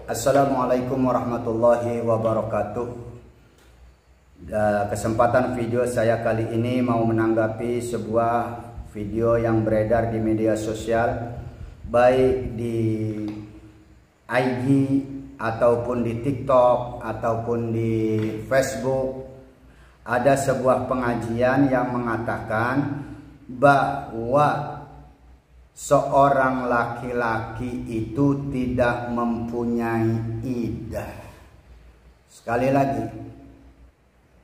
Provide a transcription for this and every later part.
Assalamualaikum warahmatullahi wabarakatuh. Kesempatan video saya kali ini mau menanggapi sebuah video yang beredar di media sosial, baik di IG ataupun di TikTok ataupun di Facebook. Ada sebuah pengajian yang mengatakan bahwa seorang laki-laki itu tidak mempunyai iddah. Sekali lagi,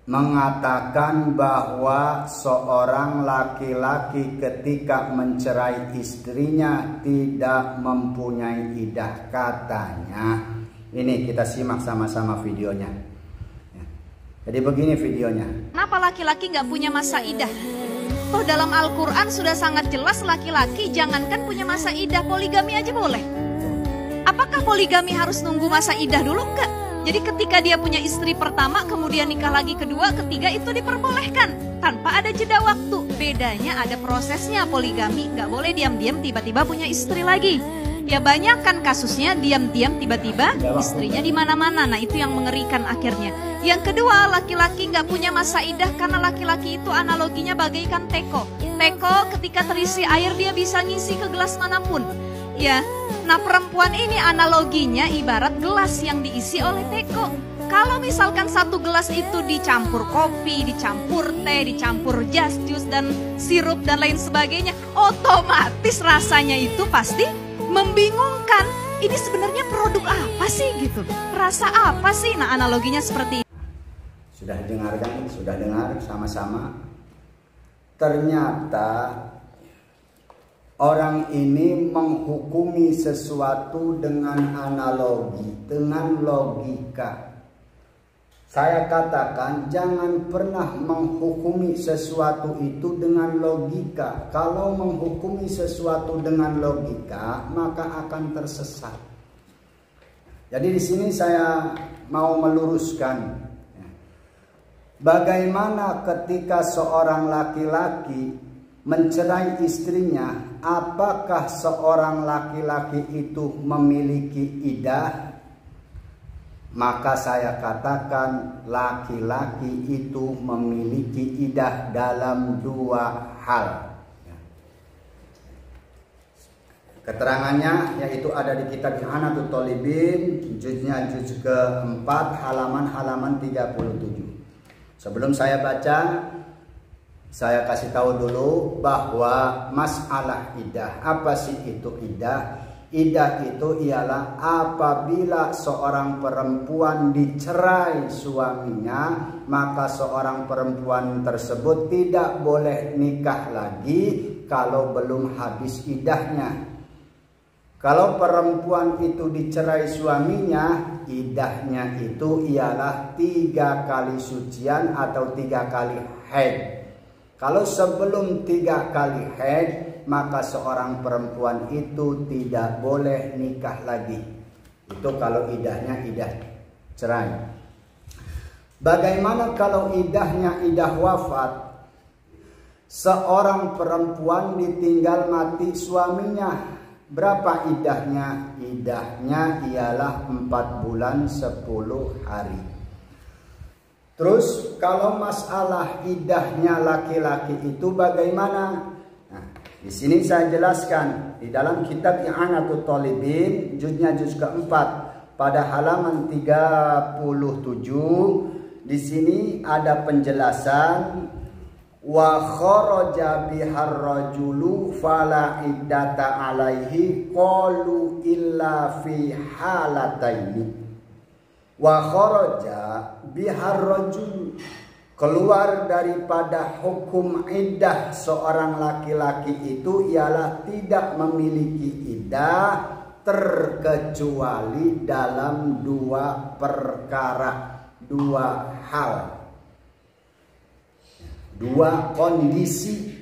mengatakan bahwa seorang laki-laki ketika mencerai istrinya tidak mempunyai iddah katanya. Ini kita simak sama-sama videonya. Jadi begini videonya. Kenapa laki-laki nggak punya masa iddah? Toh dalam Al-Quran sudah sangat jelas laki-laki jangankan punya masa iddah, poligami aja boleh. Apakah poligami harus nunggu masa iddah dulu? Enggak. Jadi ketika dia punya istri pertama, kemudian nikah lagi kedua, ketiga, itu diperbolehkan tanpa ada jeda waktu. Bedanya ada prosesnya. Poligami nggak boleh diam-diam tiba-tiba punya istri lagi. Ya banyak kan kasusnya diam-diam tiba-tiba istrinya di mana-mana. Nah itu yang mengerikan akhirnya. Yang kedua, laki-laki nggak punya masa iddah karena laki-laki itu analoginya bagaikan teko. Teko ketika terisi air dia bisa ngisi ke gelas manapun. Ya, nah perempuan ini analoginya ibarat gelas yang diisi oleh teko. Kalau misalkan satu gelas itu dicampur kopi, dicampur teh, dicampur jus dan sirup dan lain sebagainya, otomatis rasanya itu pasti membingungkan. Ini sebenarnya produk apa sih gitu? Rasa apa sih? Nah analoginya seperti ini. Sudah dengarkan? Sudah dengar sama-sama? Ternyata orang ini menghukumi sesuatu dengan analogi, dengan logika. Saya katakan jangan pernah menghukumi sesuatu itu dengan logika. Kalau menghukumi sesuatu dengan logika, maka akan tersesat. Jadi di sini saya mau meluruskan. Bagaimana ketika seorang laki-laki mencerai istrinya, apakah seorang laki-laki itu memiliki iddah? Maka saya katakan laki-laki itu memiliki iddah dalam dua hal. Keterangannya yaitu ada di kitab Ihanatul Thalibin, juznya juz keempat, halaman 37. Sebelum saya baca, saya kasih tahu dulu bahwa masalah iddah. Apa sih itu iddah? Iddah itu ialah apabila seorang perempuan dicerai suaminya, maka seorang perempuan tersebut tidak boleh nikah lagi kalau belum habis iddahnya. Kalau perempuan itu dicerai suaminya, iddahnya itu ialah 3 kali sucian atau 3 kali haid. Kalau sebelum 3 kali haid, maka seorang perempuan itu tidak boleh nikah lagi. Itu kalau iddahnya iddah cerai. Bagaimana kalau iddahnya iddah wafat? Seorang perempuan ditinggal mati suaminya. Berapa iddahnya? Iddahnya ialah 4 bulan 10 hari. Terus kalau masalah iddahnya laki-laki itu bagaimana? Di sini saya jelaskan di dalam kitab Ihanatul Thalibin, juznya juz keempat pada halaman 37. Di sini ada penjelasan wa kharaja bihar rajulu fala iddata alaihi qalu illa fi halataini. Wa kharaja bihar rajul, keluar daripada hukum iddah seorang laki-laki itu ialah tidak memiliki iddah terkecuali dalam 2 perkara, 2 hal, 2 kondisi.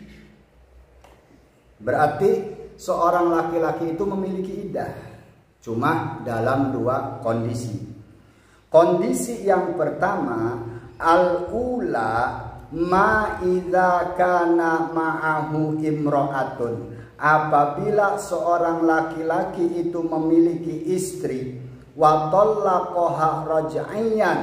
Berarti seorang laki-laki itu memiliki iddah cuma dalam 2 kondisi. Kondisi yang pertama, al-ula ma idza kana ma'ahu imra'atun, apabila seorang laki-laki itu memiliki istri, wa talaqaha raj'iyan,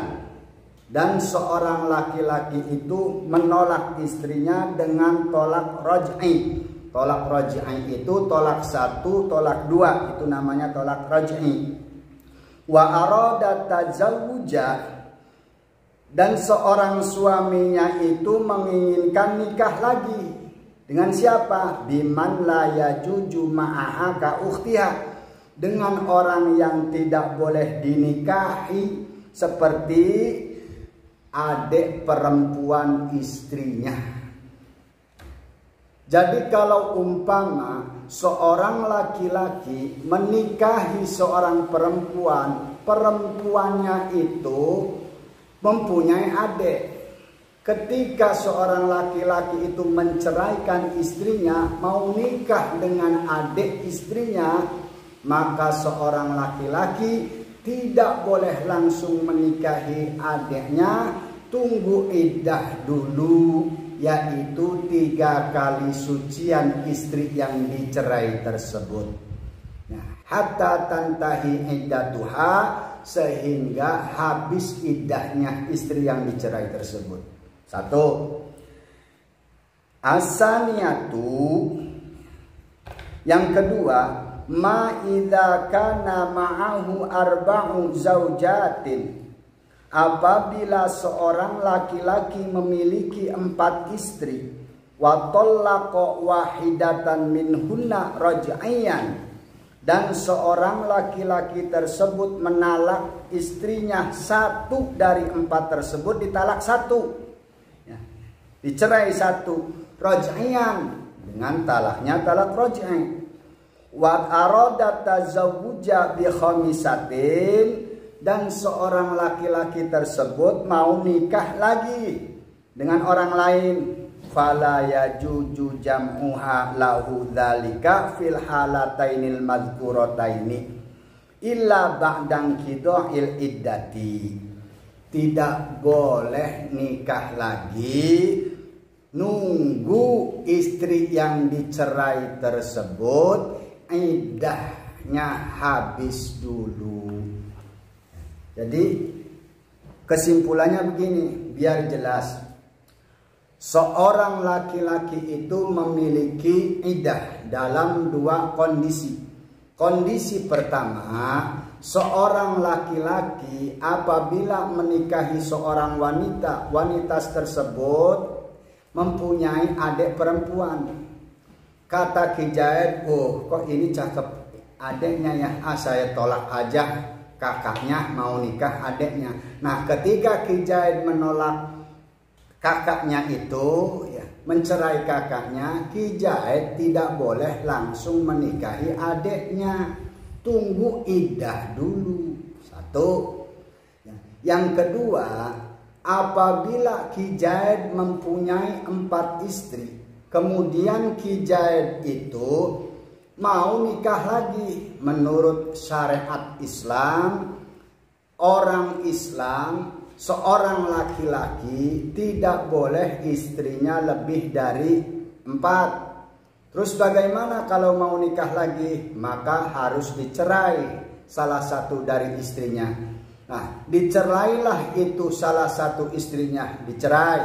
dan seorang laki-laki itu menolak istrinya dengan tolak raj'i. Tolak raj'i itu tolak 1, tolak 2, itu namanya tolak raj'i. Wa arada tazawuja, dan seorang suaminya itu menginginkan nikah lagi. Dengan siapa? Biman la yajuju ma'aha ka ukhtiha, dengan orang yang tidak boleh dinikahi seperti adik perempuan istrinya. Jadi kalau umpama seorang laki-laki menikahi seorang perempuan, perempuannya itu mempunyai adik. Ketika seorang laki-laki itu menceraikan istrinya, mau nikah dengan adik istrinya, maka seorang laki-laki tidak boleh langsung menikahi adiknya, tunggu iddah dulu, yaitu 3 kali sucian istri yang dicerai tersebut. Nah, hatta tantahi iddatuha, sehingga habis iddahnya istri yang dicerai tersebut. 1. Asaniyatu, yang kedua, ma idza kana ma'ahu arba'u zaujatin, apabila seorang laki-laki memiliki 4 istri, wa tallaqa wahidatan minhunna raj'iyan, dan seorang laki-laki tersebut menalak istrinya 1 dari 4 tersebut, ditalak 1, ya, dicerai 1 raj'iyan, dengan talaknya talak raj'i. Wa arada tazawuja bi khamisatin, dan seorang laki-laki tersebut mau nikah lagi dengan orang lain, fala yajuju jam'uha lahu dzalika fil halatainil madhkurataini illa ba'dan qida'il iddati. Tidak boleh nikah lagi nunggu istri yang dicerai tersebut iddahnya habis dulu. Jadi kesimpulannya begini, biar jelas. Seorang laki-laki itu memiliki iddah dalam 2 kondisi. Kondisi pertama, seorang laki-laki apabila menikahi seorang wanita, wanita tersebut mempunyai adik perempuan. Kata Ki Jaid, oh kok ini cakep adiknya ya, saya tolak aja kakaknya, mau nikah adiknya. Nah, ketika Ki Jaid menolak kakaknya itu, ya, mencerai kakaknya, Ki Jaid tidak boleh langsung menikahi adiknya, tunggu iddah dulu. 1. Yang kedua, apabila Ki Jaid mempunyai 4 istri, kemudian Ki Jaid itu mau nikah lagi, menurut syariat Islam, orang Islam, seorang laki-laki tidak boleh istrinya lebih dari 4. Terus bagaimana kalau mau nikah lagi? Maka harus dicerai salah satu dari istrinya. Nah, dicerailah itu salah satu istrinya, dicerai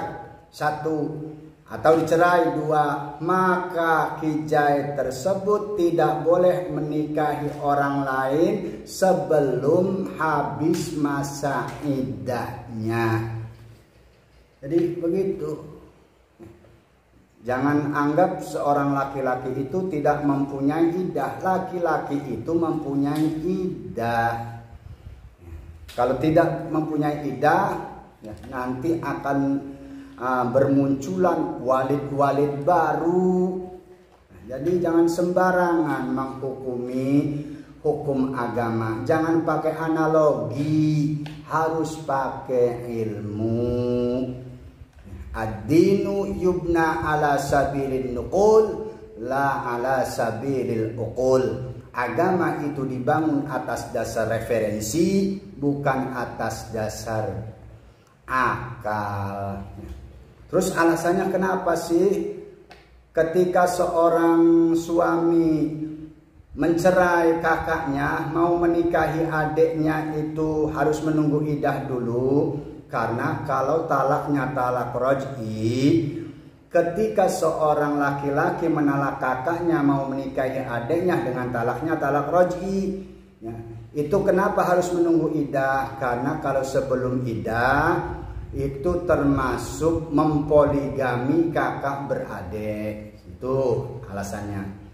1 atau dicerai 2, maka Ki Jaid tersebut tidak boleh menikahi orang lain sebelum habis masa iddahnya. Jadi begitu. Jangan anggap seorang laki-laki itu tidak mempunyai iddah. Laki-laki itu mempunyai iddah. Kalau tidak mempunyai iddah, ya, nanti akan bermunculan walid-walid baru. Jadi jangan sembarangan menghukumi hukum agama. Jangan pakai analogi, harus pakai ilmu. Ad-dinu yubna ala sabilin nuqul, la ala sabilil uqul. Agama itu dibangun atas dasar referensi, bukan atas dasar akal. Terus alasannya kenapa sih ketika seorang suami mencerai kakaknya, mau menikahi adiknya itu harus menunggu iddah dulu. Karena kalau talaknya talak raj'i, ketika seorang laki-laki menalak kakaknya mau menikahi adiknya dengan talaknya talak raj'i, ya, itu kenapa harus menunggu iddah? Karena kalau sebelum iddah itu termasuk mempoligami kakak beradik. Itu alasannya.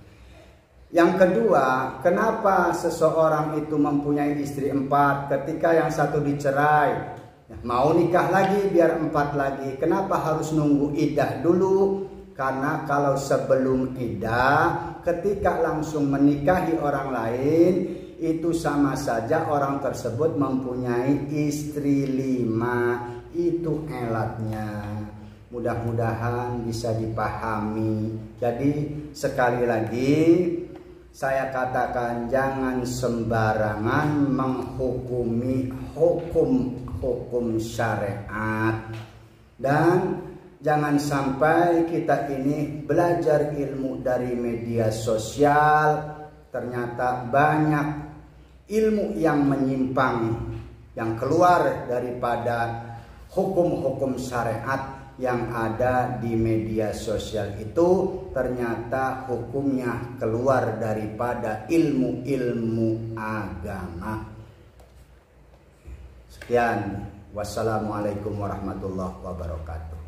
Yang kedua, kenapa seseorang itu mempunyai istri 4 ketika yang satu dicerai, mau nikah lagi biar 4 lagi? Kenapa harus nunggu iddah dulu? Karena kalau sebelum iddah, ketika langsung menikahi orang lain, itu sama saja orang tersebut mempunyai istri 5. Itu elatnya. Mudah-mudahan bisa dipahami. Jadi sekali lagi saya katakan, jangan sembarangan menghukumi hukum syariat, dan jangan sampai kita ini belajar ilmu dari media sosial, ternyata banyak ilmu yang menyimpang, yang keluar daripada hukum-hukum syariat yang ada di media sosial itu, ternyata hukumnya keluar daripada ilmu-ilmu agama. Sekian, wassalamualaikum warahmatullahi wabarakatuh.